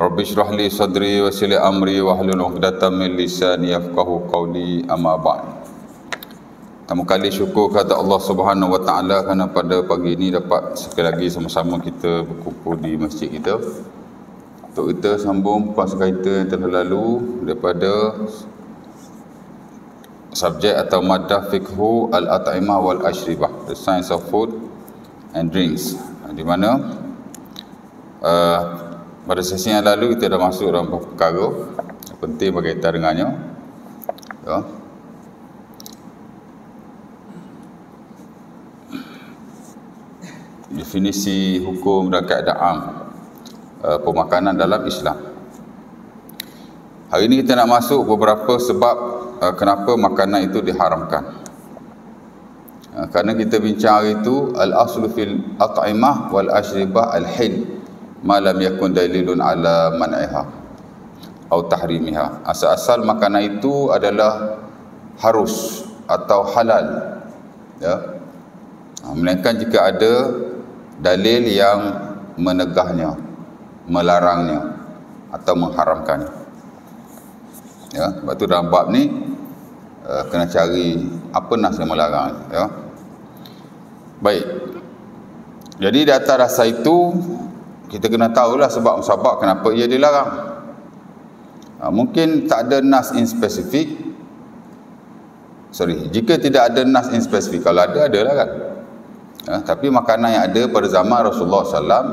Rabbi shrah li sadri wa yassir li amri wahlul 'uqdatam min lisani yafqahu qawli, amma ba'd. Pertama kali syukur kepada Allah Subhanahu wa taala kerana pada pagi ini dapat sekali lagi sama-sama kita berkumpul di masjid kita untuk kita sambung pasal kita yang telah lalu daripada subjek atau maddah fiqhu al-at'imah wal ashribah, the science of food and drinks, di mana pada sesi yang lalu kita dah masuk dalam perkara yang penting berkaitan dengannya, ya. Definisi hukum dan kaedah am pemakanan dalam Islam. Hari ini kita nak masuk beberapa sebab kenapa makanan itu diharamkan. Kerana kita bincang hari itu al-aslu fil at'imah wal ashribah al-hil ma lam yakun dalilun ala man'iha atau tahrimiha. Asal-asal makanan itu adalah harus atau halal, ya. Melainkan jika ada dalil yang menegahnya, melarangnya atau mengharamkannya, ya. Sebab tu dalam bab ni kena cari apa nas yang melarang, ya. Baik. Jadi di atas dasar itu kita kena tahulah sebab-sebab kenapa ia dilarang. Mungkin tak ada nas in spesifik. Jika tidak ada nas in spesifik, kalau ada, adalah kan. Tapi makanan yang ada pada zaman Rasulullah SAW,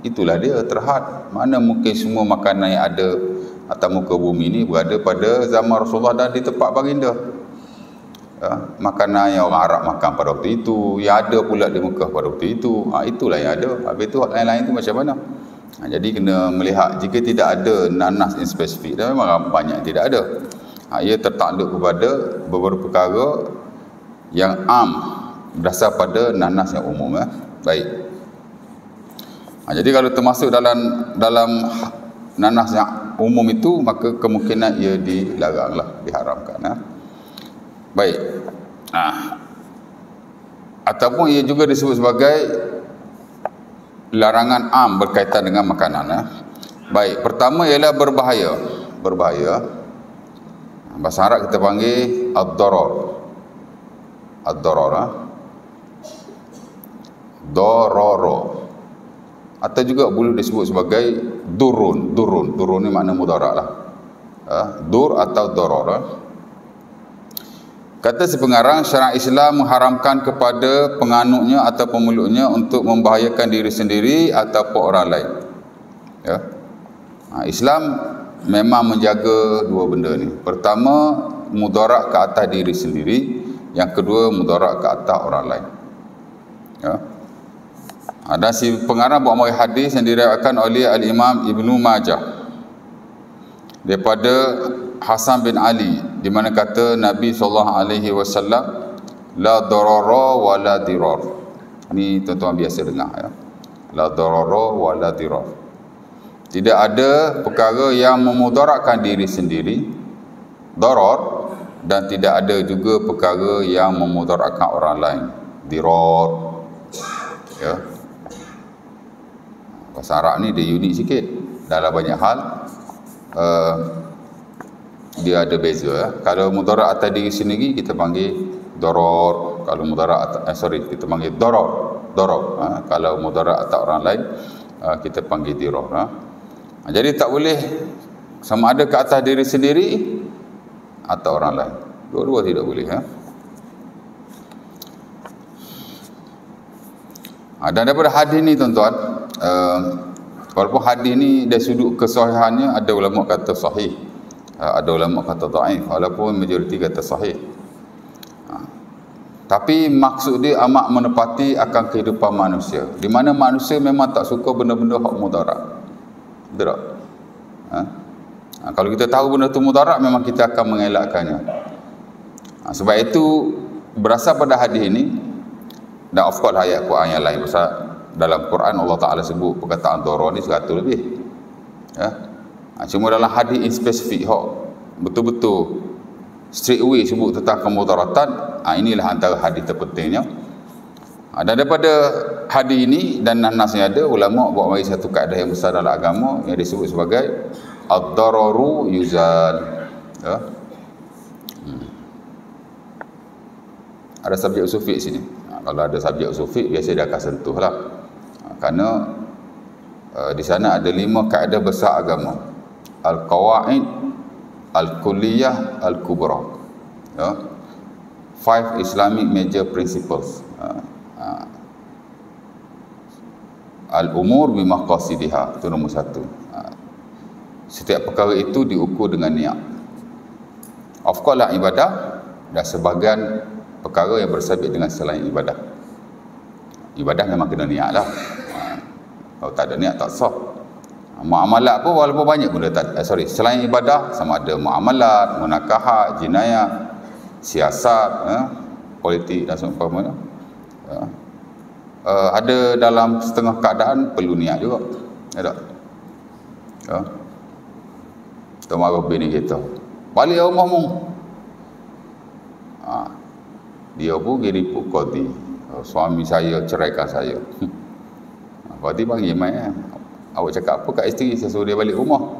itulah dia terhad. Mana mungkin semua makanan yang ada atas muka bumi ini berada pada zaman Rasulullah dan di tempat baginda. Makanan yang orang Arab makan pada waktu itu, yang ada pula di Mekah pada waktu itu, itulah yang ada. Habis itu lain-lain itu macam mana? Jadi kena melihat, jika tidak ada nanas in spesifik, dan memang banyak yang tidak ada, ia tertakluk kepada beberapa perkara yang am berdasar pada nanas yang umum, ya. Baik. Jadi kalau termasuk dalam nanas yang umum itu, maka kemungkinan ia dilaranglah, diharamkan, ya. Baik. Ataupun ia juga disebut sebagai larangan am berkaitan dengan makanan, ya. Baik, pertama ialah berbahaya. Berbahaya. Bahasa Arab kita panggil ad-darar. Ad-darar, dororo. Atau juga boleh disebut sebagai durun. Durun ni makna mudarat lah. Dur atau darar. Kata si pengarang, syariat Islam mengharamkan kepada penganutnya atau pemeluknya untuk membahayakan diri sendiri ataupun orang lain, ya. Islam memang menjaga dua benda ni. Pertama, mudarat ke atas diri sendiri. Yang kedua, mudarat ke atas orang lain, ya. Ada si pengarang buat muat hadis yang diriwayatkan oleh Al-Imam Ibnu Majah daripada Hasan bin Ali, di mana kata Nabi SAW, la darara wa la dirar. Ini tuan-tuan biasa dengar, ya. La darara wa la dirar. Tidak ada perkara yang memudaratkan diri sendiri, darar, dan tidak ada juga perkara yang memudaratkan orang lain, dirar, ya. Bahasa Arab ni dia unik sikit. Dalam banyak hal dia ada beza, ya. Kalau mudarat atas diri sendiri kita panggil darar. Kalau mudarat kita panggil darar. Kalau mudarat atas orang lain kita panggil dirar, Jadi tak boleh sama ada ke atas diri sendiri atau orang lain. Dua-dua tidak boleh, ya. Dan daripada hadis ni, tuan-tuan, walaupun hadis ni dari sudut kesahihannya ada ulama kata sahih, ada ulama kata dhaif, walaupun majoriti kata sahih. Tapi maksud dia amat menepati akan kehidupan manusia, di mana manusia memang tak suka benda-benda hak mudarat. Betul tak? Kalau kita tahu benda tu mudarat, memang kita akan mengelakkannya. Sebab itu berasal pada hadis ini, dan of course ayat Quran yang lain. Pasal dalam Quran Allah Ta'ala sebut perkataan darar ni 100 lebih, ya. Cuma dalam hadis in spesifik betul-betul straight away sebut tentang kemudaratan, inilah antara hadis terpentingnya. Dan daripada hadis ini dan nas yang ada, ulama buat mari satu kaedah yang besar dalam agama yang disebut sebagai ad-dararu yuzal. Ya. Ada subjek usul fiqh sini. Kalau ada subjek usul fiqh biasa dia akan sentuh lah. Kerana di sana ada 5 kaedah besar agama. Al-qawaid, al-kulliyah, al-kubra. Ya. 5 Islamic major principles. Al-umur bimaqasidiha, itu nombor 1. Setiap perkara itu diukur dengan niat. Of course lah ibadah dan sebahagian perkara yang bersabit dengan selain ibadah. Ibadah memang kena niat lah. Kalau tak ada niat tak sah. Muamalat pun walaupun banyak pun selain ibadah, sama ada muamalat, munakahat, jinayat, siasat, politik dan sebagainya. Ada dalam setengah keadaan perlu niat juga. Ya tak? Ya. Kita marah bini kita, balik rumahmu. Dia pun pergi report qadi. Suami saya ceraikan saya. Qadi panggil mai. Awak cakap apa kat isteri? Saya suruh dia balik rumah.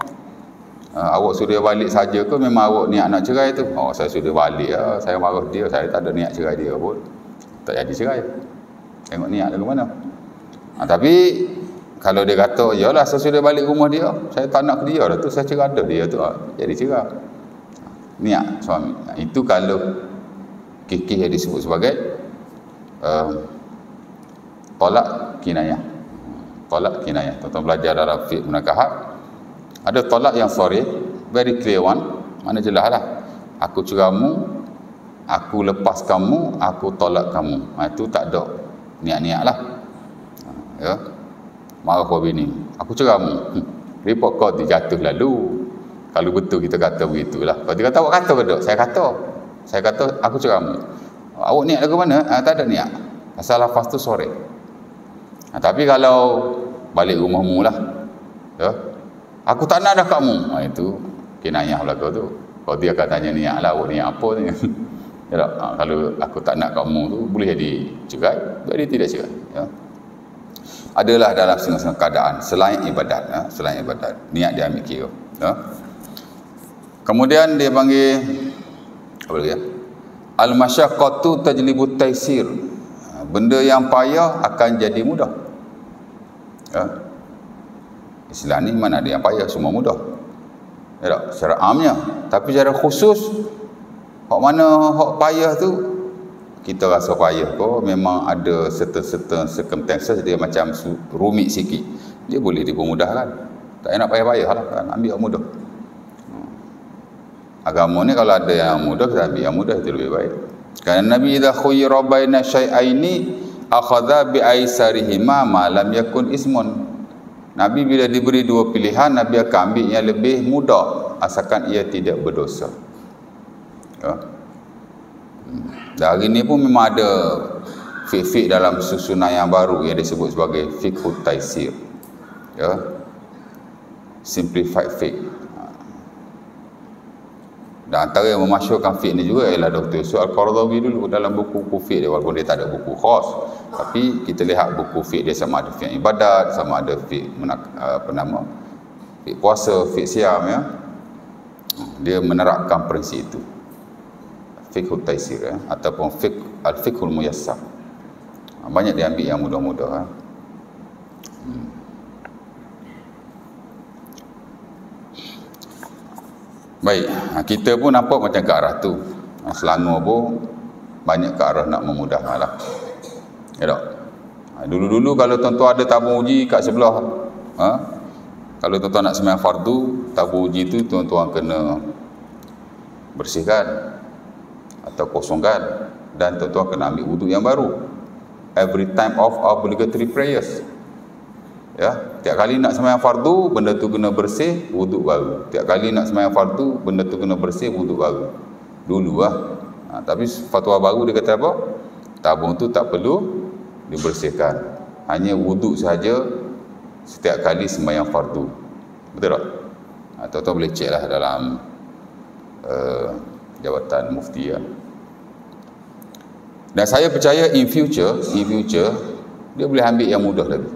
Awak suruh dia balik saja ke memang awak niat nak cerai tu? Oh, saya suruh dia balik lah. Saya marah dia, saya tak ada niat cerai dia pun. Tak jadi cerai. Tengok niat dia ke mana. Tapi kalau dia kata, yalah saya suruh dia balik rumah dia, saya tak nak ke dia dah tu, saya cerai dia tu, jadi cerai. Niat suami. Itu kalau kikih yang disebut sebagai tolak kinayah. Tolak kinayah. Tuan-tuan belajar dalam fiqh munakahat, ada tolak yang sorry, very clear one, mana jelas lah. Aku ceramu, aku lepas kamu, aku tolak kamu. Itu tak ada niat-niat lah. Ya. Marah kau bini, aku ceramu. Report kau dijatuh lalu. Kalau betul kita kata begitulah. Kalau dia kata awak kata ke tak? Saya kata aku ceramu. Awak niat ke mana? Tak ada niat. Asal lafaz tu sore. Tapi kalau balik rumahmu lah, ya, aku tak nak dah kamu. Itu kinayah belaka tu. Kalau dia akan tanya niat lah, awak niat apa ni? Ya, kalau aku tak nak kamu tu boleh jadi cerai, jadi tidak cerai. Ya. Adalah dalam setengah-setengah keadaan selain ibadat, ya, selain ibadat niat dia ambil kira. Ya. Kemudian dia panggil apa lagi ya? Al-masyaqqatu tajlibut taisir. Benda yang payah akan jadi mudah. Ya. Islam ni mana ada yang payah, semua mudah. Ya tak? Secara amnya, tapi secara khusus hak mana hak payah tu kita rasa payah kok, memang ada certain circumstances dia macam rumit sikit, dia boleh dipermudahkan. Tak nak payah-payah lah kan, ambil yang mudah. Agama ni kalau ada yang mudah, kita ambil yang mudah, itu lebih baik. Kerana Nabi idza khuyira baina syai'aini akhadha bi aisarihima ma lam yakun ismun. Nabi bila diberi 2 pilihan, Nabi akan ambil yang lebih mudah asalkan ia tidak berdosa. Ya. Dan hari ni pun memang ada fiqh dalam susunan yang baru yang disebut sebagai fiqhut taisir. Ya. Simplified fiqh. Dan antara yang memasyhurkan fiqh ni juga ialah Dr. Yusuf Al-Qaradawi dulu dalam buku-buku fiqh dia, walaupun dia tak ada buku khas, tapi kita lihat buku fiqh dia sama ada fiqh ibadat, sama ada fiqh fiqh puasa, fiqh siam, ya. Dia menerapkan prinsip itu. Fiqhut taisir, ya, ataupun al-fiqhul muyassar. Banyak dia ambil yang mudah-mudah, ya. Baik, kita pun nampak macam ke arah tu. Selangor pun banyak ke arah nak memudahkan lah. Ya tak? Dulu-dulu kalau tuan-tuan ada tabung uji kat sebelah, kalau tuan-tuan nak sembahyang fardu, tabung uji tu tuan-tuan kena bersihkan atau kosongkan, dan tuan-tuan kena ambil wuduk yang baru every time of obligatory prayers. Ya, tiap kali nak sembahyang fardu, benda tu kena bersih, wuduk baru. Tiap kali nak sembahyang fardu, benda tu kena bersih, wuduk baru. Dulu lah. Tapi fatwa baru dia kata apa? Tabung tu tak perlu dibersihkan. Hanya wuduk saja setiap kali sembahyang fardu. Betul tak? Tuan-tuan boleh cek lah dalam jabatan mufti, ya. Dan saya percaya in future dia boleh ambil yang mudah lagi.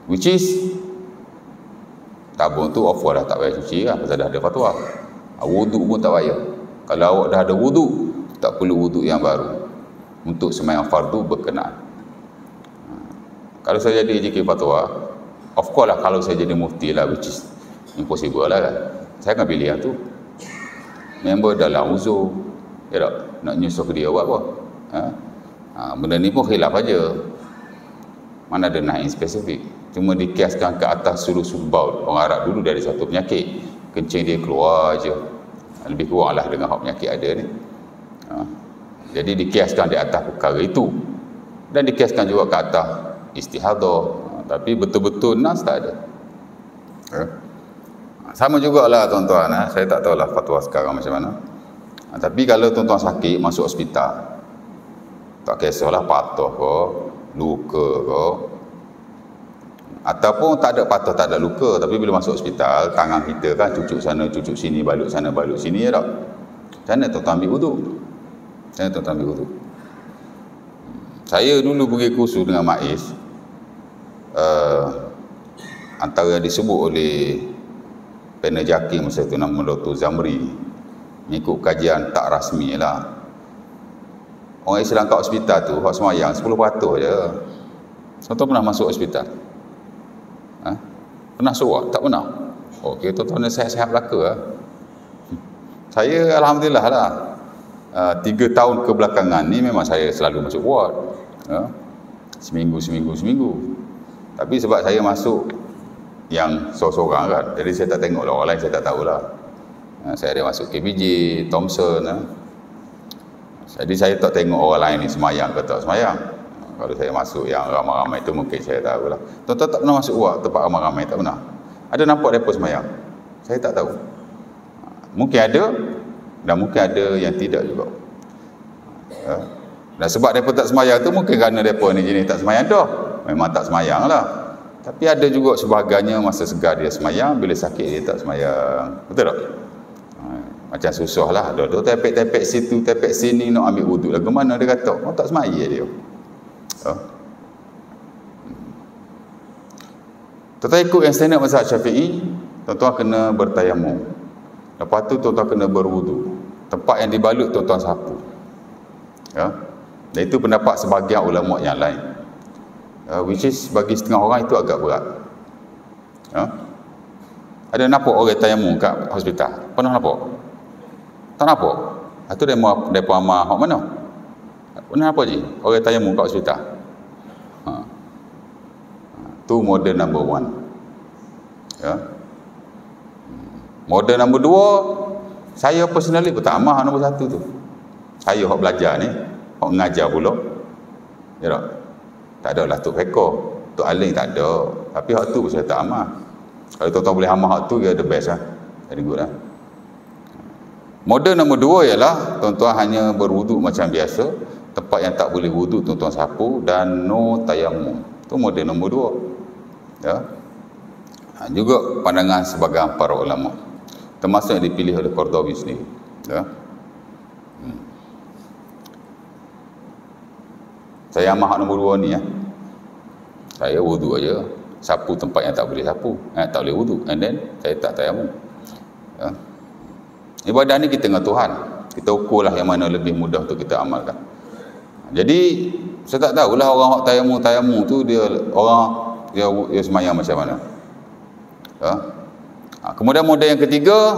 Which is tabung tu off dah, tak payah cuci lah, pasal dah ada fatwa. Wuduk pun tak payah. Kalau awak dah ada wuduk, tak perlu wuduk yang baru untuk sembahyang fardu berkenaan. Kalau saya jadi JK fatwa, of course lah, kalau saya jadi mufti lah, which is impossible lah kan, saya akan pilih yang tu. Member dalam uzur, ya tak? Nak nyusuh ke dia buat apa? Benda ni pun khilaf aja. Mana ada naik spesifik. Cuma dikiaskan ke atas sulusul baul. Orang Arab dulu dari satu penyakit, kencing dia keluar je. Lebih kurang lah dengan hak penyakit ada ni. Jadi dikiaskan di atas perkara itu. Dan dikiaskan juga ke atas istihadah. Tapi betul-betul nas tak ada. Sama jugalah tuan-tuan. Saya tak tahulah fatwa sekarang macam mana. Tapi kalau tuan-tuan sakit masuk hospital, tak kisahlah patah ke, luka ke, ataupun tak ada patah, tak ada luka, tapi bila masuk hospital, tangan kita kan cucuk sana, cucuk sini, balut sana, balut sini, ya tak? Macam mana tuan-tuan ambil wuduk? Macam mana tuan-tuan ambil wuduk? Saya dulu pergi kursus dengan Maiz, antara yang disebut oleh panel JAKIM masa itu nama Dr. Zamri, mengikut kajian tak rasmi lah. Orang Islam kat hospital tu, hak semayang 10% je. Tuan-tuan pernah masuk hospital? Pernah suruh? Tak pernah? Okey, tuan-tuan sehat-sehat belaka lah. Saya Alhamdulillah lah, 3 tahun kebelakangan ni memang saya selalu masuk ward. Seminggu. Tapi sebab saya masuk yang seorang-seorang kan, jadi saya tak tengok lah, orang lain saya tak tahulah. Saya ada masuk KBJ, Thomson. Jadi saya tak tengok orang lain ni semayang ke tak semayang. Kalau saya masuk yang ramai-ramai tu mungkin saya tahulah. Tuan-tuan tak pernah masuk ward tempat ramai-ramai, tak pernah? Ada nampak mereka semayang? Saya tak tahu. Mungkin ada, dan mungkin ada yang tidak juga. Dan sebab mereka tak semayang tu mungkin kerana mereka ni jenis tak semayang dah. Memang tak semayang lah. Tapi ada juga sebahagiannya masa segar dia semayang, bila sakit dia tak semayang. Betul tak? Macam susah lah. Dia tepek-tepek situ, tepek sini, nak ambil wuduk lah. Kemana dia kata? Oh, tak semayang dia. Tetapi ikut yang standard mazhab Syafi'i, tuan-tuan kena bertayamum. Lepas tu tuan-tuan kena berwuduk. Tempat yang dibalut tuan-tuan sapu. Dan itu pendapat sebahagian ulama yang lain. Which is bagi setengah orang itu agak berat. Ada nampak orang tayamum kat hospital? Pernah nampak? Tak nampak? Itu mereka amal hak mana? Pernah nampak je? Orang tayamum kat hospital? Tu model number 1. Model number 2, saya personally pun tak amah nombor 1 tu. Saya hak belajar ni, hak mengajar pula. Ya tak? Tak ada lah Tok Feko, Tok Aling tak ada. Tapi hak tu pun saya tak amah. Kalau tuan-tuan boleh amah hak tu, dia the best lah. Very good lah. Model nombor 2 ialah tuan-tuan hanya berwuduk macam biasa. Tempat yang tak boleh wuduk tuan-tuan sapu, dan no tayamum. Itu model nombor 2. Juga pandangan sebahagian para ulama, termasuk yang dipilih oleh Qardawi sendiri. Saya amah nombor 2 ni saya wuduk aja, sapu tempat yang tak boleh sapu, tak boleh wuduk, and then saya tak tayamum. Ibadah ni kita dengan Tuhan, kita ukurlah yang mana lebih mudah untuk kita amalkan. Jadi saya tak tahulah orang tayamum tu dia semayang macam mana. Kemudian model yang ketiga,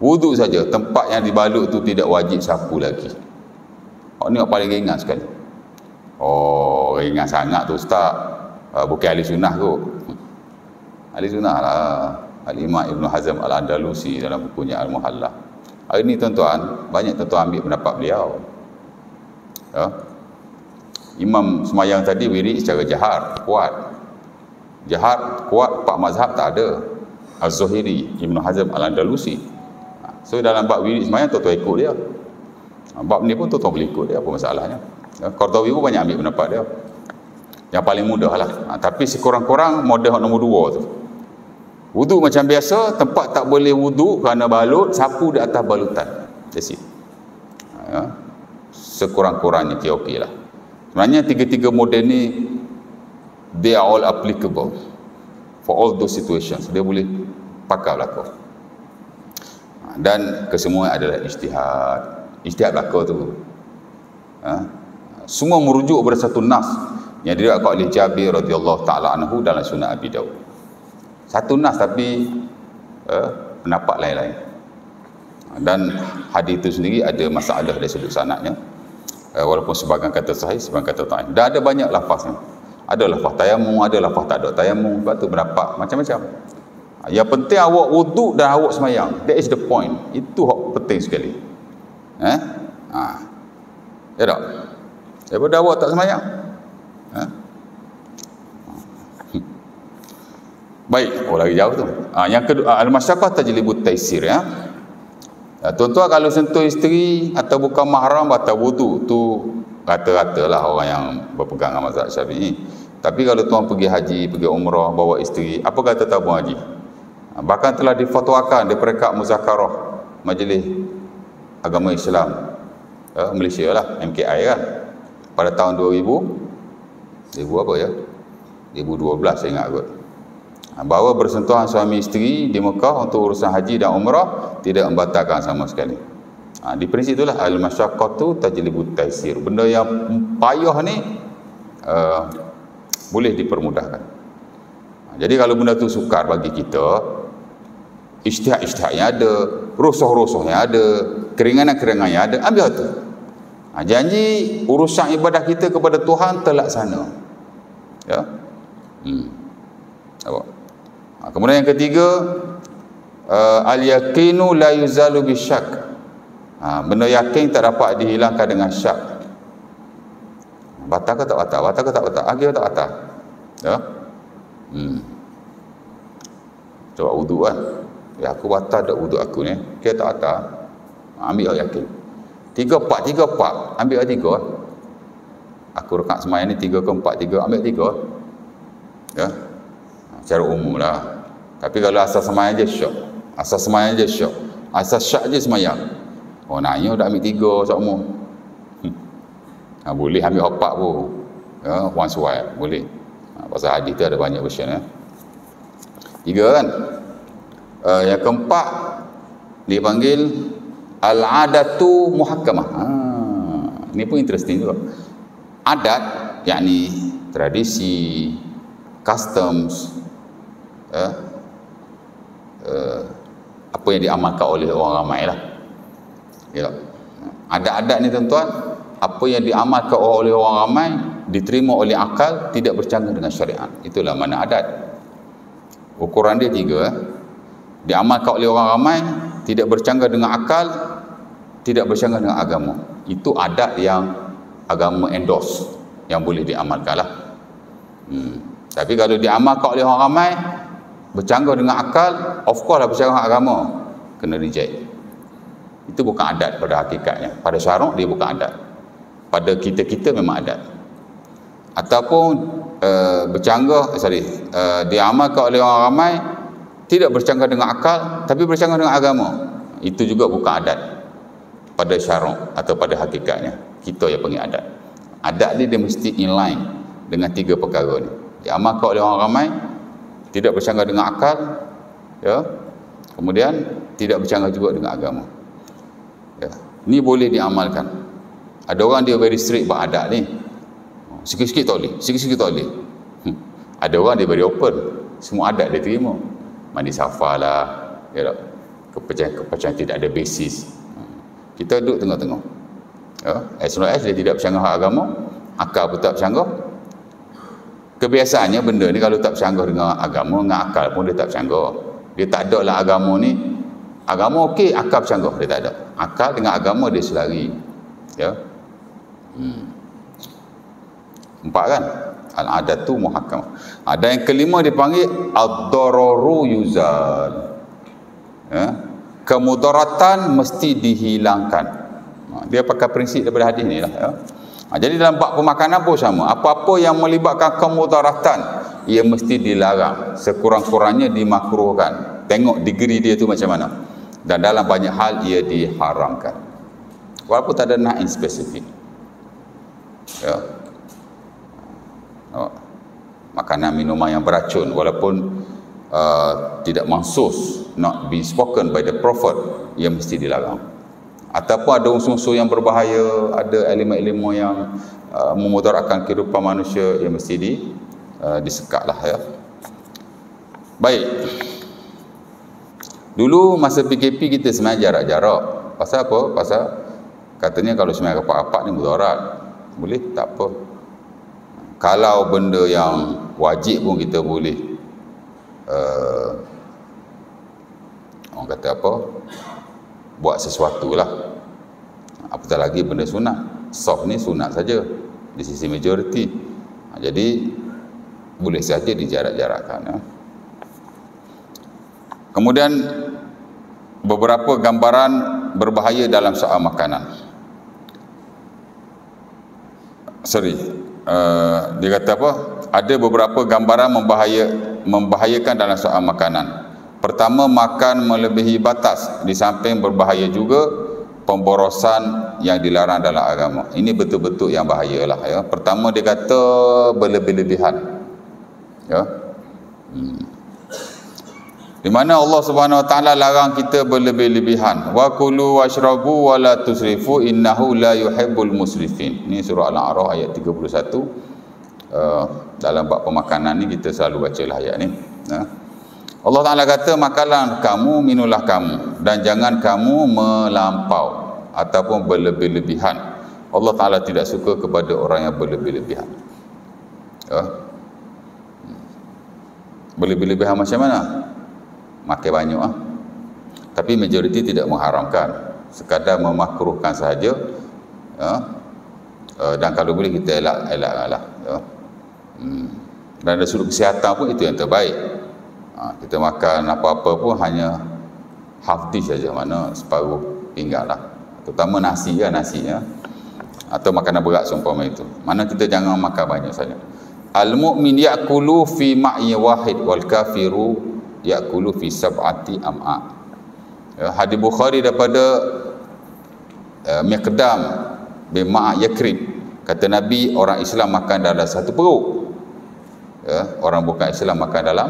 wuduk saja, tempat yang dibalut tu tidak wajib sapu lagi. Ni paling ringan sekali. Ringan sangat tu Ustaz. Bukan ahli sunnah kot. Ahli sunnah lah Al-Imam Ibn Hazm Al-Andalusi dalam bukunya Al-Muhallah. Hari ni tuan-tuan, banyak tuan-tuan ambil pendapat beliau. Imam semayang tadi wirid secara jahar, kuat. Jahar, kuat, Pak Mazhab tak ada. Az-Zuhiri, Ibn Hazm Al-Andalusi. So dalam bab wirid semayang, tuan-tuan ikut dia. Bab ni pun tuan-tuan boleh ikut dia, apa masalahnya. Qardawi pun banyak ambil pendapat dia. Yang paling mudah lah. Tapi sekurang-kurang model nombor 2 tu. Wuduk macam biasa, tempat tak boleh wuduk kerana balut, sapu di atas balutan. That's it. Sekurang-kurangnya okey lah. Sebenarnya tiga-tiga model ni, they are all applicable for all those situations. Dia boleh pakai berlaku. Dan kesemua adalah ijtihad. Ijtihad berlaku tu. Semua merujuk kepada satu nas yang diriwayatkan oleh Jabir radhiyallahu taala anhu dalam Sunan Abi Daud. Satu nas tapi pendapat lain-lain. Dan hadis itu sendiri ada masalah dari sudut sanadnya. Walaupun sebahagian kata sahih, sebahagian kata dhaif. Dan ada banyak lafaznya. Ada lafaz tayamum, ada lafaz tak ada tayamum. Sebab tu berdapat macam-macam. Yang penting awak wuduk dan awak semayang. That is the point. Itu penting sekali. Ya tak? Daripada awak tak semayang. Baik, lagi jauh tu. Yang kedua, al-masyaqqah tajlibut taisir, ya. Tuan-tuan kalau sentuh isteri atau bukan mahram batal wudu, tu rata-rata lah orang yang berpegang dengan mazhab Syafi'i. Tapi kalau tuan pergi haji, pergi umrah, bawa isteri, apa kata tabung haji? Bahkan telah difatwakan di peringkat muzakarah Majlis Agama Islam Malaysia lah, MKI kan, pada tahun 2000 apa ya? 2012 saya ingat kot. Bahawa bersentuhan suami isteri di Mekah untuk urusan haji dan umrah tidak membatalkan sama sekali. Di prinsip itulah al-masyaqqatu tajlibut taisir. Benda yang payah ni boleh dipermudahkan. Jadi kalau benda tu sukar bagi kita, ijtihad-ijtihadnya ada, rusuh-rusuhnya ada, keringanan-keringannya ada, ambil tu. Janji urusan ibadah kita kepada Tuhan terlaksana. Ya. Apa? Kemudian yang ketiga, al-yaqinu la yuzalu bisyak. Benda yakin tak dapat dihilangkan dengan syak. Batal ke tak batal? Batal ke tak batal? Akhir tak batal? Ya. Coba wudu kan. Ya, aku batal dak wudu aku ni. Kira tak batal. Ambil yakin. 3-4. Ambil 3. Aku rekat semayang ni 3 ke 4, 3. Ambil 3. Ya. Secara umum lah. Tapi kalau asal semayang je syok. Asal syak je semayang. Nanya dah ambil 3 seumur. Boleh ambil 4 pun. Ya, one swipe. Boleh. Pasal hadis tu ada banyak version. 3 kan. Yang keempat dipanggil al-adatu muhakkamah. Ini pun interesting juga. Adat, yakni tradisi, customs, apa yang diamalkan oleh orang ramai lah. Ya. Adat-adat ni tuan-tuan, apa yang diamalkan oleh orang ramai, diterima oleh akal, tidak bercanggah dengan syariat. Itulah mana adat. Ukuran dia 3. Diamalkan oleh orang ramai, tidak bercanggah dengan akal, tidak bercanggah dengan agama. Itu adat yang agama endorse, yang boleh diamalkan lah. Tapi kalau diamalkan oleh orang ramai, bercanggah dengan akal, of course lah bercanggah dengan agama, kena reject. Itu bukan adat pada hakikatnya. Pada syarak dia bukan adat. Pada kita-kita memang adat. Ataupun diamalkan oleh orang ramai, tidak bercanggah dengan akal, tapi bercanggah dengan agama. Itu juga bukan adat pada syarak atau pada hakikatnya. Kita yang panggil adat. Adat ni dia mesti inline dengan 3 perkara ni. Diamalkan oleh orang ramai, tidak bercanggah dengan akal, ya. Kemudian tidak bercanggah juga dengan agama. Ya. Ni boleh diamalkan. Ada orang dia very strict buat adat ni. Sikit-sikit tak boleh, sikit-sikit tak boleh. Ada orang dia very open. Semua adat dia terima. Mandi safar lah, ya, kepercayaan tidak ada basis. Kita duduk tengah-tengah. Ya. As long as dia tidak bercanggah agama, akal pun tak bercanggah. Kebiasaannya benda ni kalau tak bercanggah dengan agama, dengan akal pun dia tak bercanggah. Dia tak ada lah agama ni. Agama okey, akal bercanggah, dia tak ada. Akal dengan agama dia selari. Ya. 4 kan? Al-adatu muhakkamah. Ada yang kelima dipanggil ad-dararu yuzal. Ya. Kemudaratan mesti dihilangkan. Dia pakai prinsip daripada hadis ni lah. Ya. Jadi dalam bab pemakanan pun sama. Apa-apa yang melibatkan kemudaratan, ia mesti dilarang. Sekurang-kurangnya dimakruhkan. Tengok degree dia tu macam mana. Dan dalam banyak hal ia diharamkan. Walaupun tak ada naik spesifik. Ya. makanan minuman yang beracun, walaupun tidak mansus, not be spoken by the prophet, ia mesti dilarang. Ataupun ada unsur-unsur yang berbahaya, ada elemen-elemen yang memudaratkan kehidupan manusia, ia mesti disekatlah ya. Baik. Dulu masa PKP kita sebenarnya jarak-jarak. Pasal apa? Pasal katanya kalau sebenarnya rapat-rapat ni mudarat. Boleh, tak apa. Kalau benda yang wajib pun kita boleh orang kata apa, buat sesuatu lah. Apatah lagi benda sunat. Soft ni sunat saja di sisi majoriti. Jadi boleh saja dijarak-jarakkan ya. Kemudian beberapa gambaran berbahaya dalam soal makanan. Dia kata apa? Ada beberapa gambaran membahayakan dalam soal makanan. Pertama, makan melebihi batas. Di samping berbahaya juga pemborosan yang dilarang dalam agama. Ini betul-betul yang bahayalah ya. Pertama dia kata berlebih-lebihan. Ya. Di mana Allah Subhanahu Wa Taala larang kita berlebih-lebihan. Wa kulu washrabu wa la tusrifu innahu la yuhibbul musrifin. Ini surah Al-A'raf ayat 31. Dalam bab pemakanan ni kita selalu bacalah ayat ni. Allah Taala kata, makanlah kamu, minumlah kamu, dan jangan kamu melampau ataupun berlebih-lebihan. Allah Taala tidak suka kepada orang yang berlebih-lebihan. Berlebih-lebihan macam mana? Makan banyak tapi majoriti tidak mengharamkan, sekadar memakruhkan sahaja dan kalau boleh kita elaklah dan dari sudut kesihatan pun itu yang terbaik. Kita makan apa-apa pun hanya half dish saja, mana separuh pinggan lah, terutama nasinya atau makanan berat seumpama itu, mana kita jangan makan banyak saja. Al-mu'min ya'kulu fi ma'i wahid wal kafiru ya'kulu fi sab'ati am'a. Hadis Bukhari daripada Miqdam bin Ma' Yakrib, kata Nabi, orang Islam makan dalam satu perut, orang bukan Islam makan dalam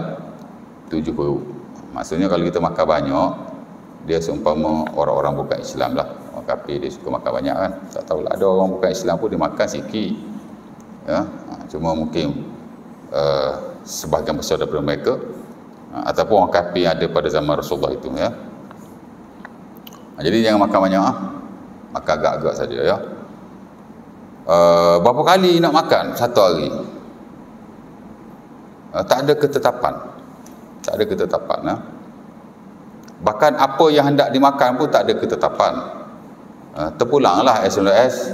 7 perut. Maksudnya kalau kita makan banyak, dia seumpama orang-orang bukan Islam lah. Orang kafir dia suka makan banyak kan, tak tahulah, ada orang bukan Islam pun dia makan sikit ya. Cuma mungkin sebahagian besar daripada mereka ataupun orang kafir yang ada pada zaman Rasulullah itu ya. Jadi jangan makan banyak, makan agak-agak saja ya. Berapa kali nak makan satu hari? Tak ada ketetapan Bahkan apa yang hendak dimakan pun tak ada ketetapan. Terpulanglah as soon as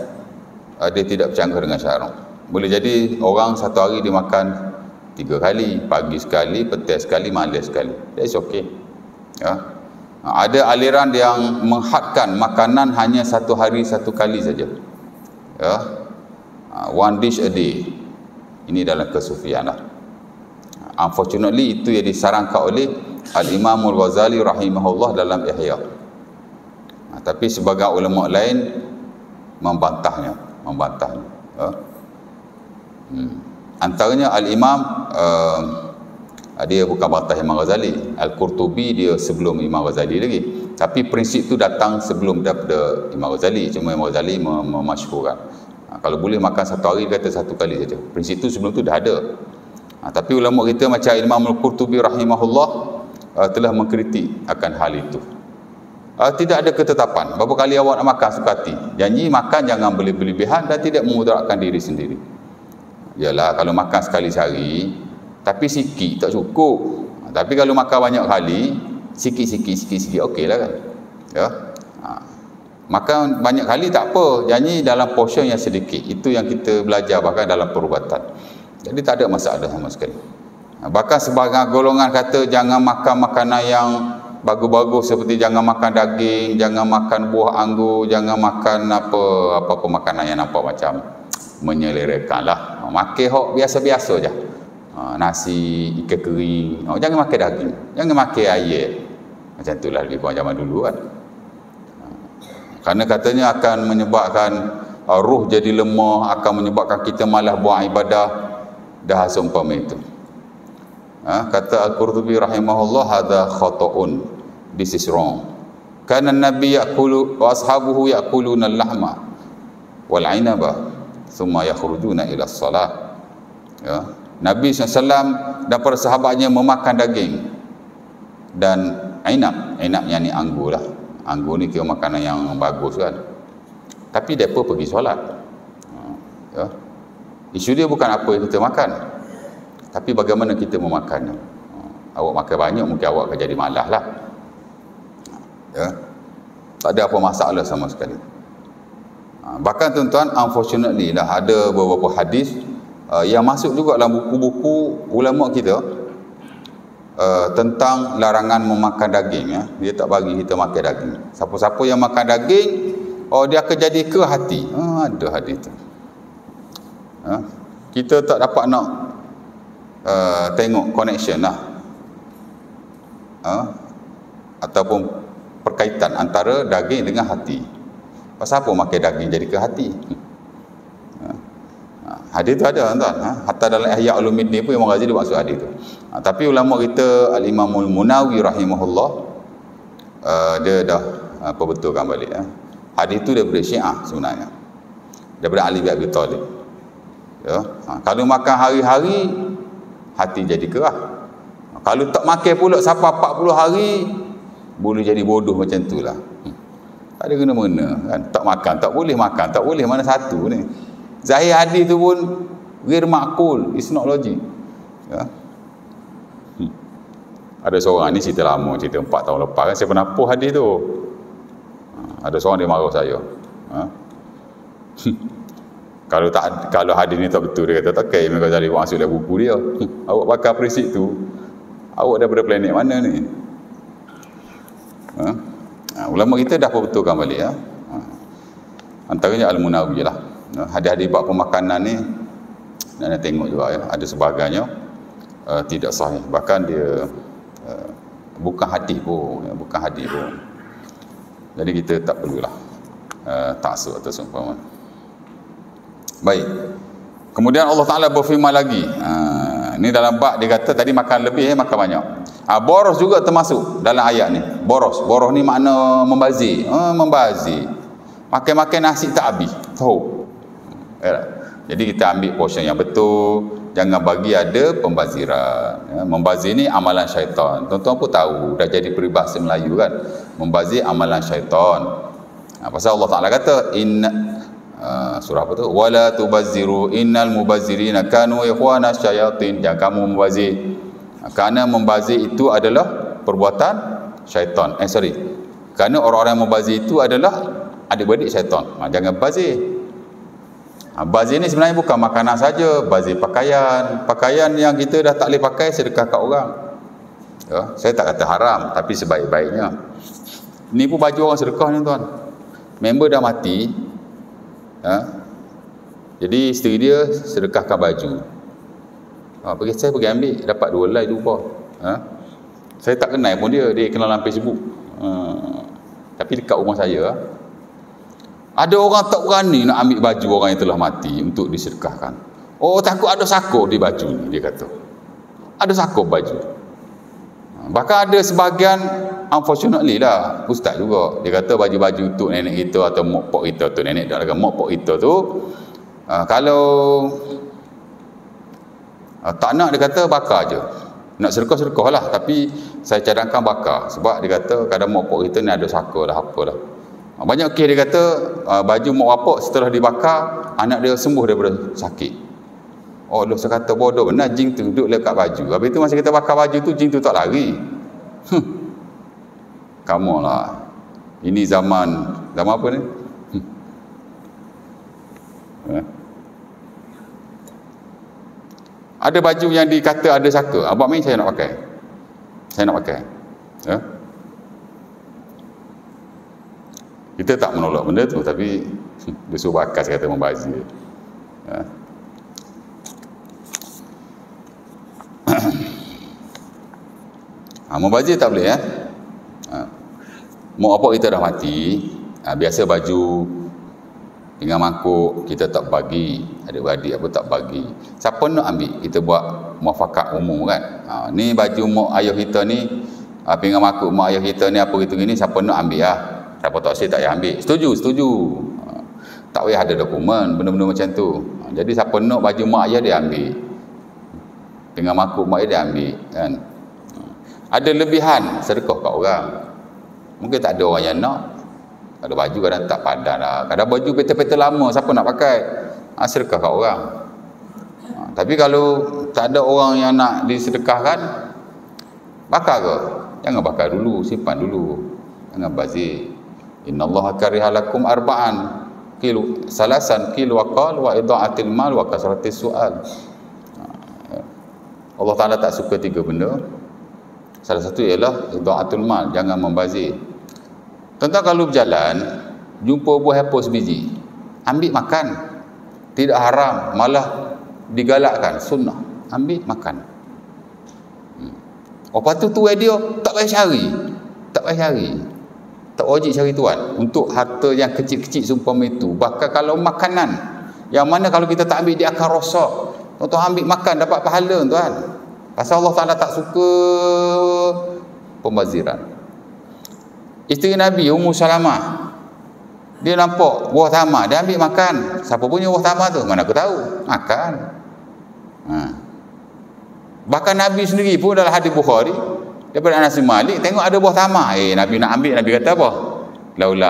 dia tidak bercanggah dengan syarak. Boleh jadi orang satu hari dia makan 3 kali, pagi sekali, petang sekali, malam sekali. That's okay. Ya. Ada aliran yang menghadkan makanan hanya satu hari satu kali saja. Ya. One dish a day. Ini dalam kesufian lah. Unfortunately itu yang disarankan oleh Al-Imam Al-Ghazali rahimahullah dalam Ihya. Tapi sebagai ulama lain membantahnya. Ya. Antaranya Al-Imam dia bukan bantah Imam Ghazali, Al-Qurtubi dia sebelum Imam Ghazali lagi, tapi prinsip tu datang sebelum daripada Imam Ghazali, cuma Imam Ghazali memasyhurkan kalau boleh makan satu hari kata satu kali saja. Prinsip tu sebelum tu dah ada. Tapi ulama kita macam Imam Al-Qurtubi rahimahullah telah mengkritik akan hal itu. Tidak ada ketetapan berapa kali awak nak makan suka hati. Janji makan jangan berlebihan dan tidak memudaratkan diri sendiri. Yalah, kalau makan sekali sehari tapi sikit tak cukup. Tapi kalau makan banyak kali sikit okeylah kan. Ya. Makan banyak kali tak apa, janji dalam portion yang sedikit. Itu yang kita belajar bahkan dalam perubatan. Jadi tak ada masalah sama sekali. Bahkan sebahagian golongan kata jangan makan makanan yang bagus-bagus, seperti jangan makan daging, jangan makan buah anggur, jangan makan apa-apa makanan yang nampak macam menyelerakan lah. Makan hok biasa-biasa je. Nasi, ikan kering. Jangan makan daging, jangan makan air. Macam itulah lebih kurang zaman dulu kan. Kerana katanya akan menyebabkan ruh jadi lemah, akan menyebabkan kita malas buat ibadah. dah seumpama itu. Kata Al-Qurtubi rahimahullah, hadza khata'un, this is wrong. Kana an-nabi ya'kulu wa ashabuhu ya'kuluna al-lahma wal 'inaba thumma yakhrujuna ila as-salah. Ya, Nabi SAW dan para sahabatnya memakan daging dan inab yang ni anggur lah. Anggur ni kira makanan yang bagus kan, tapi mereka pergi solat. Ya. Isu dia bukan apa yang kita makan, tapi bagaimana kita memakannya. Awak makan banyak, mungkin awak akan jadi malas lah. Ya. Tak ada apa masalah sama sekali. Bahkan tuan-tuan, unfortunately lah, ada beberapa hadis yang masuk juga dalam buku-buku ulama kita tentang larangan memakan daging. Ya. Dia tak bagi kita makan daging. Siapa-siapa yang makan daging, dia akan jadi ke hati. Ada hadis tu. Kita tak dapat nak tengok connection lah, ataupun perkaitan antara daging dengan hati. Pasal apa makan daging jadi ke hati? Hadis tu ada tuan. Hatta dalam Ihya Ulumuddin pun Imam Ghazali dia maksud hadis tu. Tapi ulama kita Al-Imam Al-Munawi rahimahullah, dia dah perbetulkan balik. Hadis tu daripada Syiah sebenarnya, daripada Ali bin Abi Thalib. Ya. Kalau makan hari-hari, hati jadi kerah. Kalau tak makan pula sampai 40 hari, boleh jadi bodoh macam tu lah. Tak ada kena-mena kan. Tak makan, tak boleh makan, tak boleh mana satu ni. Zahir hadis tu pun ghair ma'qul, it's not logic. Ya. Ada seorang ni cerita lama, cerita 4 tahun lepas kan, saya pernah post hadis tu. Ada seorang dia marah saya. Kalau hadis ni tak betul, dia kata tak kaya Imam Ghazali masuk dalam buku dia. Awak bakar prinsip tu, awak daripada planet mana ni? Ulama kita dah perbetulkan balik ya. Antaranya Al-Munawi lah. Hadis-hadis bab pemakanan ni nak tengok juga ya. Ada sebagainya tidak sahih. Bahkan dia bukan hadis pun, bukan hadis pun. Jadi kita tak perlulah taksub atau seumpama. Baik. Kemudian Allah Ta'ala berfirman lagi. Ini dalam bab dia kata tadi makan lebih, makan banyak. Boros juga termasuk dalam ayat ni. Boros ni makna membazir. Membazir. Makan-makan nasi tak habis. Tahu. Jadi kita ambil portion yang betul. Jangan bagi ada pembaziran. Membazir ni amalan syaitan. Tuan-tuan pun tahu. Dah jadi peribahasa Melayu kan. Membazir amalan syaitan. Pasal Allah Ta'ala kata surah apa tu? Wala tubazziru innal mubazzirina kanu ikhwana syayatin. Jangan kamu membazir. Kerana membazir itu adalah perbuatan syaitan. Kerana orang-orang yang membazir itu adalah adik-beradik syaitan. Jangan bazir. Bazir ni sebenarnya bukan makanan saja, bazir pakaian. Pakaian yang kita dah tak boleh pakai, sedekah kat orang. Ya, saya tak kata haram, tapi sebaik-baiknya. Ni pun baju orang sedekah ni tuan. Member dah mati. Jadi isteri dia sedekahkan baju. Saya pergi ambil, dapat 2 helai rupa. Saya tak kenal pun dia kenal dalam Facebook. Tapi dekat rumah saya, ada orang tak berani nak ambil baju orang yang telah mati untuk disedekahkan. Takut ada sakor di baju ni, dia kata. Ada sakor baju. Bahkan ada sebahagian, unfortunately lah, ustaz juga, dia kata baju-baju untuk nenek kita atau mak pak kita tu, nenek dah mak pak kita tu, kalau tak nak, dia kata bakar je. Nak sedekah-sedekah lah, tapi saya cadangkan bakar. Sebab dia kata kadang mak pak kita ni ada saka lah, apalah. Banyak kes dia kata baju mak bapak setelah dibakar, anak dia sembuh daripada sakit. Saya kata bodoh benar, jin tu duduk dekat baju. Habis tu masa kita bakar baju tu, jin tu tak lari. Kamu lah. Ini zaman apa ni? Ada baju yang dikata ada saka. Abang main saya nak pakai. Ya? Kita tak menolak benda tu, tapi dia suruh bakas kata membazir. Ya? Membazir tak boleh ya. Mak bapak kita dah mati. Biasa baju Dengan mangkuk kita tak bagi, adik-beradik apa tak bagi. Siapa nak ambil? Kita buat muafakat umum kan. Ni baju mak ayah kita ni, pinggan mangkuk mak ayah kita ni apa gitu gini, siapa nak ambil lah. Siapa tak say tak payah ambil. Setuju. Tak payah ada dokumen, benda-benda macam tu. Jadi siapa nak baju mak ayah dia ambil. Pinggan mangkuk mak ayah dia ambil kan. Ada lebihan sedekah kat orang. Mungkin tak ada orang yang nak. Ada baju kadang tak padan lah. Kadang baju peta-peta lama, siapa nak pakai? Sedekah kat orang. Tapi kalau tak ada orang yang nak disedekahkan, bakar ke? Jangan bakar dulu, simpan dulu. Jangan bazir. Innallaha kariha lakum arba'an. Salasan kilo aqal wa idha'atil mal wa kasratis su'al. Allah Ta'ala tak suka 3 benda. Salah satu ialah idha'atul mal, jangan membazir. Tentang kalau berjalan, jumpa buah apple sebiji, ambil makan. Tidak haram, malah digalakkan, sunnah. Ambil makan. Lepas tu dia tak payah cari. Tak wajib cari tuan. Untuk harta yang kecil-kecil seumpama itu. Bahkan kalau makanan, yang mana kalau kita tak ambil dia akan rosak. Tuan-tuan ambil makan, dapat pahala tuan. Pasal Allah Ta'ala tak suka pembaziran. Isteri Nabi Ummu Salamah, dia nampak buah tamar, dia ambil makan. Siapa punya buah tamar tu? Mana aku tahu. Makan. Bahkan Nabi sendiri pun dalam hadis Bukhari, daripada Anas bin Malik, tengok ada buah tamar. Nabi nak ambil, Nabi kata apa? Laula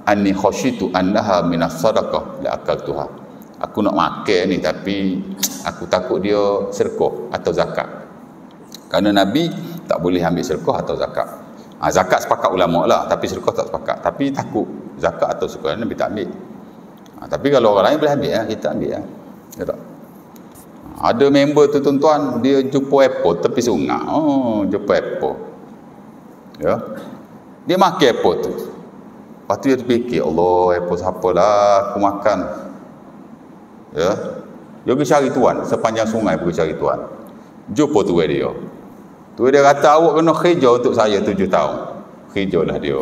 anni khasyitu annaha minas sadaqah la akaltuha. Aku nak makan ni tapi aku takut dia sedekah atau zakat. Kerana Nabi tak boleh ambil sedekah atau zakat. Zakat sepakat ulama lah, tapi sedekah tak sepakat. Tapi takut zakat atau sedekah Nabi tak ambil. Tapi kalau orang lain boleh ambil, kita ambil. Ya tak? Ada member tu tuan-tuan, dia jumpa apple tepi sungai. Jumpa apple. Ya. Dia makan apple tu. Lepas tu dia terfikir, Allah, apple siapa lah aku makan. Ya. Dia pergi cari tuan, sepanjang sungai pergi cari tuan. Jumpa tu dia. Tu dia kata, awak kena kerja untuk saya 7 tahun. Kerjalah dia.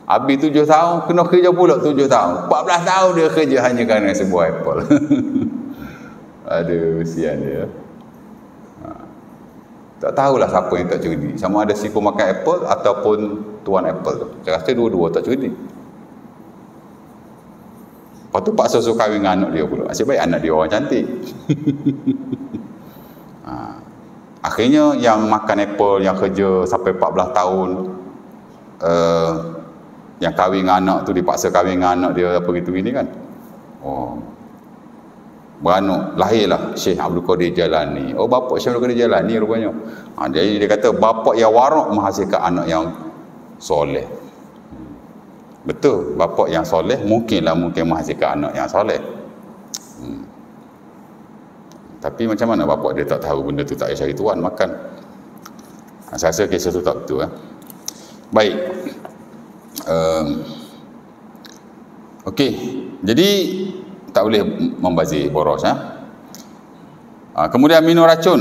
Habis 7 tahun, kena kerja pula 7 tahun. 14 tahun dia kerja hanya kerana sebuah apple. Aduh, kesian dia. Tak tahulah siapa yang tak cerdik. Sama ada si pemakan apple ataupun tuan apple tu. Saya rasa dua-dua tak cerdik. Lepas tu paksa suruh kahwin dengan anak dia pula. Asyik baik anak dia orang cantik. Akhirnya yang makan apple, yang kerja sampai 14 tahun, yang kahwin dengan anak tu, dipaksa kahwin dengan anak dia apa gitu gini kan. Beranak, lahirlah Syekh Abdul Qadir Jalani. Bapa Syekh Abdul Qadir Jalani rupanya. Jadi dia kata bapa yang warak menghasilkan anak yang soleh. Betul, bapa yang soleh mungkin menghasilkan anak yang soleh. Tapi macam mana bapa dia tak tahu benda tu, tak payah cari tuan makan. Saya rasa kisah tu tak betul. Baik. Okey. Jadi tak boleh membazir boros. Kemudian minum racun.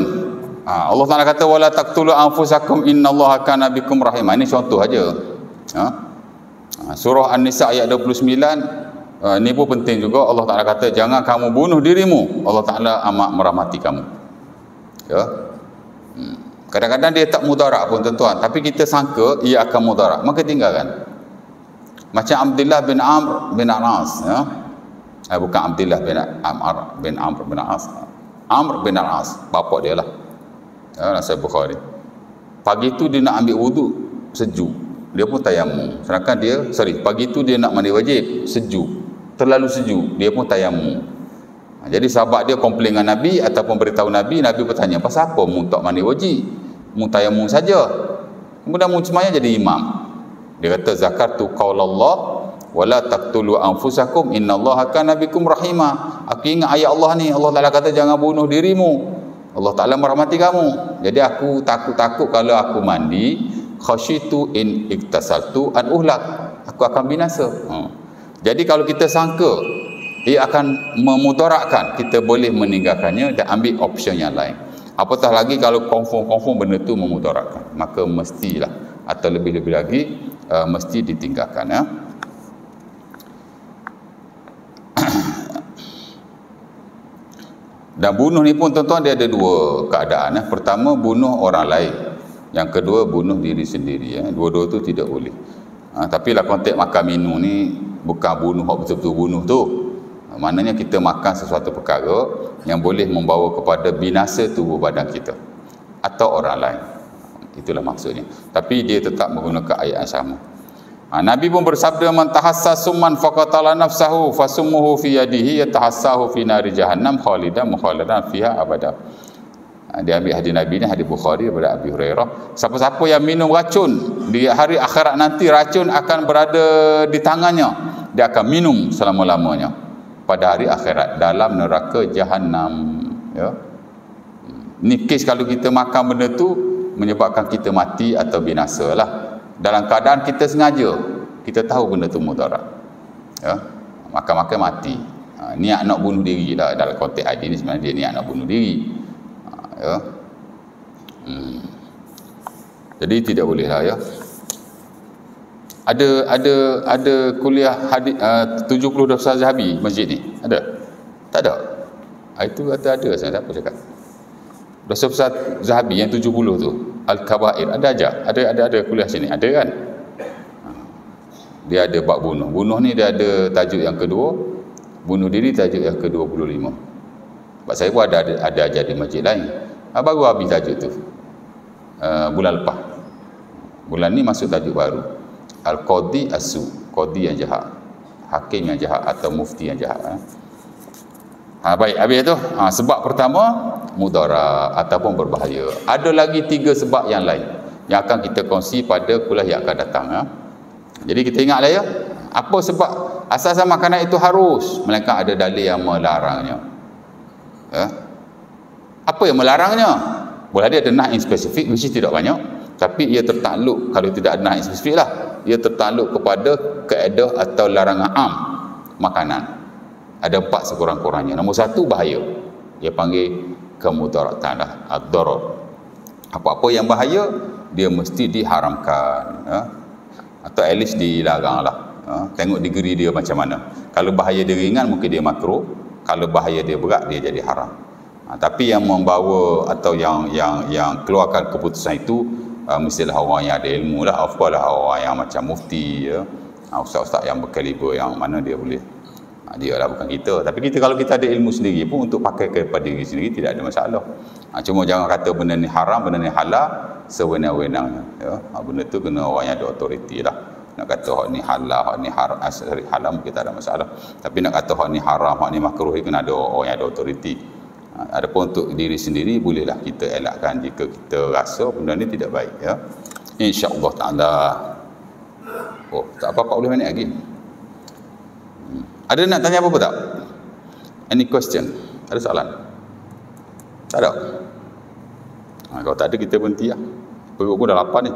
Allah Taala kata wala taqtulu anfusakum innallaha kana bikum rahim. Ini contoh aja. Surah An-Nisa ayat 29. Ini pun penting juga. Allah Ta'ala kata jangan kamu bunuh dirimu, Allah Ta'ala amat merahmati kamu. Ya. Kadang-kadang dia tak mudarat pun tuan-tuan, tapi kita sangka ia akan mudarat, maka tinggalkan. Macam Abdullah bin Amr bin Al-As, ya. Bukan Abdullah bin Amr bin Al-As. Amr bin Al-As, bapa dia lah. Ya, Sahih Bukhari. Pagi tu dia nak ambil wuduk, sejuk. Dia pun tayamum. Sedangkan pagi tu dia nak mandi wajib, sejuk. Terlalu sejuk, dia pun tayamum. Jadi sahabat dia komplain dengan Nabi ataupun beritahu Nabi, Nabi bertanya, pasal apa mu tak mandi wajib? Mu tayamum saja. Kemudian mu semaya jadi imam. Dia kata zakartu qaulallah wala taqtulu anfusakum innallaha kana bikum rahima. Aku ingat ayat Allah ni, Allah Taala kata jangan bunuh dirimu, Allah Taala merahmati kamu. Jadi aku takut kalau aku mandi, khasyitu in iktasaltu an uhlak, aku akan binasa. Jadi kalau kita sangka ia akan memudaratkan, kita boleh meninggalkannya dan ambil option yang lain. Apatah lagi kalau confirm benda tu memudaratkan, maka mestilah atau lebih-lebih lagi mesti ditinggalkan. Dan bunuh ni pun tuan-tuan dia ada dua keadaan. Pertama, bunuh orang lain. Yang kedua, bunuh diri sendiri. Dua-dua tu tidak boleh. Tapi lah konteks makan minum ni bukan bunuh betul-betul bunuh tu. Maknanya kita makan sesuatu perkara yang boleh membawa kepada binasa tubuh badan kita atau orang lain. Itulah maksudnya. Tapi dia tetap menggunakan ayat yang sama. Nabi pun bersabda, man tahassa summan faqatala nafsahu fasumuhu fi yadihi yatahassahu fi nari jahannam khalidan mukhaladan fiha abada. Dia ambil hadis Nabi ni, hadis Bukhari daripada Abi Hurairah. Siapa-siapa yang minum racun di hari akhirat nanti, racun akan berada di tangannya. Dia akan minum selama-lamanya pada hari akhirat dalam neraka Jahannam. Ya. Ni kes kalau kita makan benda tu menyebabkan kita mati atau binasa lah. Dalam keadaan kita sengaja, kita tahu benda tu mudarat. Ya. Makan-makan mati. Niat nak bunuh diri lah. Dalam konteks hadis ni sebenarnya dia niat nak bunuh diri. Ya. Jadi tidak boleh lah ya. Ada kuliah hadis 70 dosa Zahabi masjid ni? Ada? Tak ada. Itu ada saya siapa cakap. Dosa besar Zahabi yang 70 tu, Al-Kabair, ada aja. Ada kuliah sini, ada kan? Dia ada bab bunuh. Bunuh ni dia ada tajuk yang kedua, bunuh diri tajuk yang ke-25. Sebab saya pun ada ajar di masjid lain. Baru habis tajuk tu. Bulan lepas. Bulan ni masuk tajuk baru. Al-Qadi As-Su, qadi yang jahat, hakim yang jahat atau mufti yang jahat. Baik, habis tu. Sebab pertama, mudarat ataupun berbahaya. Ada lagi 3 sebab yang lain yang akan kita kongsi pada kuliah yang akan datang. Jadi kita ingatlah ya, apa sebab asas makanan itu harus, melainkan ada dalil yang melarangnya. Ya. Apa yang melarangnya? Boleh ada nas yang spesifik, which is tidak banyak, tapi ia tertakluk, kalau tidak ada nas yang spesifik lah, ia tertakluk kepada kaedah atau larangan am makanan. Ada 4 sekurang-kurangnya. Nombor 1, bahaya. Dia panggil kemudaratan lah, ad-darar. Apa-apa yang bahaya, dia mesti diharamkan. Ya? Atau at least dilarang lah. Ya? Tengok degree dia macam mana. Kalau bahaya dia ringan, mungkin dia makruh. Kalau bahaya dia berat, dia jadi haram. Tapi yang membawa atau yang keluarkan keputusan itu, mestilah orang yang ada ilmu lah. Of course lah, orang yang macam mufti, ya? Ustaz-ustaz yang berkaliber, yang mana dia boleh. Dia lah, bukan kita. Tapi kita, kalau kita ada ilmu sendiri pun untuk pakai kepada diri sendiri, tidak ada masalah. Cuma jangan kata benda ni haram, benda ni halal sewenang-wenangnya. Ya? Benda tu kena orang yang ada autoriti lah. Nak kata hak ni halal, hak ni haram, halal kita ada masalah. Tapi nak kata hak ni haram, hak ni makruh, kena ada orang yang ada autoriti. Adapun untuk diri sendiri, bolehlah kita elakkan jika kita rasa benda ni tidak baik. Ya? InsyaAllah ta'ala. Oh, tak apa, 40 minit lagi. Ada nak tanya apa-apa tak? Any question? Ada soalan? Tak ada? Kalau tak ada, kita berhenti lah. Perut pun dah lapar ni.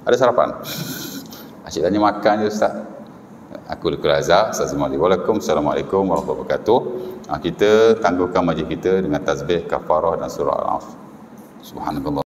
Ada sarapan? Asyik tanya makan je Ustaz. Aku Lekul Azhar. Assalamualaikum warahmatullahi wabarakatuh. Kita tangguhkan majlis kita dengan tasbih, kafarah dan surah Al-Asr. Subhanallah.